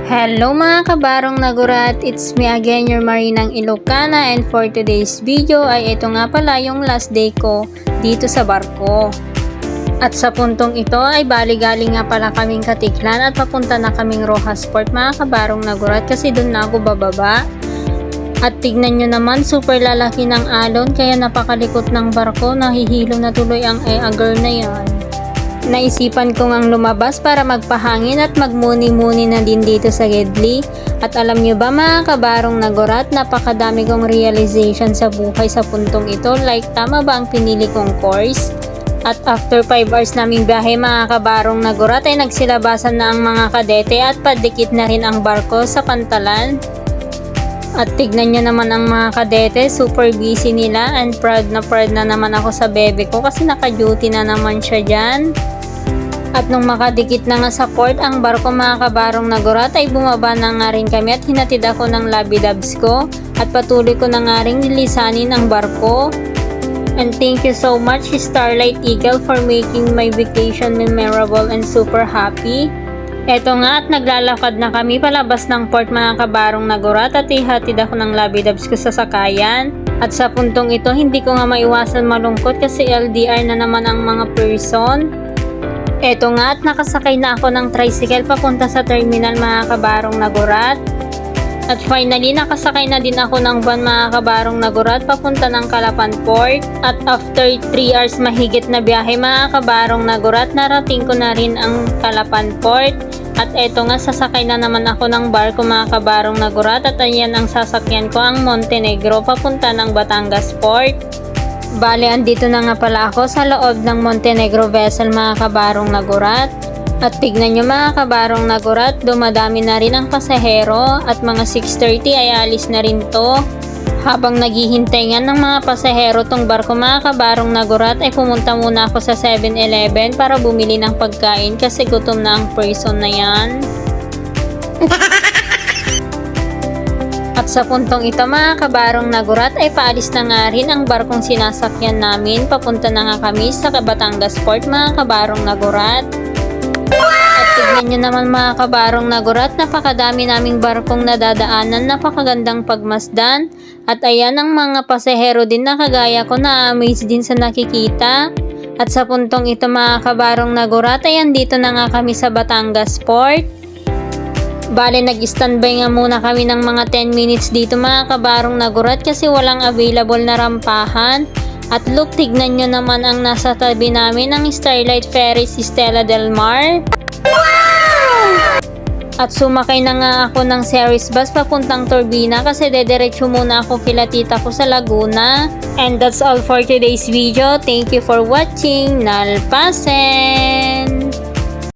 Hello mga kabarong nagurat, it's me again, your Marinang Ilocana, and for today's video ay ito nga pala yung last day ko dito sa barko. At sa puntong ito ay bali-galing nga pala kaming Katiklan at papunta na kaming Rojas Port mga kabarong nagurat kasi doon na ako bababa. At tignan nyo naman, super lalaki ng alon kaya napakalikot ng barko, nahihilo na tuloy ang agar na yan. Naisipan ko ngang lumabas para magpahangin at magmuni-muni na din dito sa Gedli. At alam nyo ba mga kabarong nagurat, napakadami kong realization sa buhay sa puntong ito. Like, tama ba ang pinili kong course? At after 5 hours naming biyahe mga kabarong nagurat ay nagsilabasan na ang mga kadete at padikit na rin ang barko sa pantalan. At tignan nyo naman ang mga kadete, super busy nila and proud na naman ako sa bebe ko kasi naka-duty na naman siya dyan. At nung makadikit na nga sa port ang barko mga kabarong nagurat ay bumaba na nga rin kami at hinatid ako ng labidabs ko at patuloy ko na nga rin nilisanin ang barko. And thank you so much Starlight Eagle for making my vacation memorable and super happy. Eto nga at naglalakad na kami palabas ng port mga kabarong nagurat at ihatid ako ng labidabs ko sa sakayan. At sa puntong ito hindi ko nga maiwasan malungkot kasi LDR na naman ang mga person. Eto nga at nakasakay na ako ng tricycle papunta sa terminal mga kabarong nagurat. At finally nakasakay na din ako ng van mga kabarong nagurat papunta ng Calapan Port. At after 3 hours mahigit na biyahe mga kabarong nagurat, narating ko na rin ang Calapan Port. At eto nga sasakay na naman ako ng barko mga kabarong nagurat at ayan ang sasakyan ko, ang Montenegro papunta ng Batangas Port. Bale, andito na nga pala ako sa loob ng Montenegro vessel mga kabarong nagurat. At tignan nyo mga kabarong nagurat, dumadami na rin ang pasahero at mga 6:30 ay alis na rin to. Habang naghihintay nga ng mga pasahero tong barko mga kabarong nagurat ay pumunta muna ako sa 7-Eleven para bumili ng pagkain kasi gutom na ang person na yan. At sa puntong ito mga kabarong nagurat ay paalis na nga rin ang barkong sinasakyan namin. Papunta na nga kami sa Batangas Port mga kabarong nagurat. At tignan nyo naman mga kabarong nagurat, napakadami naming barkong nadadaanan, napakagandang pagmasdan. At ayan ang mga pasahero din na kagaya ko na amaze din sa nakikita. At sa puntong ito mga kabarong nagurat ay andito na nga kami sa Batangas Port. Bale, nag-standby nga muna kami ng mga 10 minutes dito mga kabarong nagurat kasi walang available na rampahan. At look, tignan nyo naman ang nasa tabi namin, ang Starlight Ferry si Stella Del Mar. Wow! At sumakay na nga ako ng series bus papuntang Turbina kasi dediretso muna ako kila tita ko sa Laguna. And that's all for today's video. Thank you for watching. Nalpasen!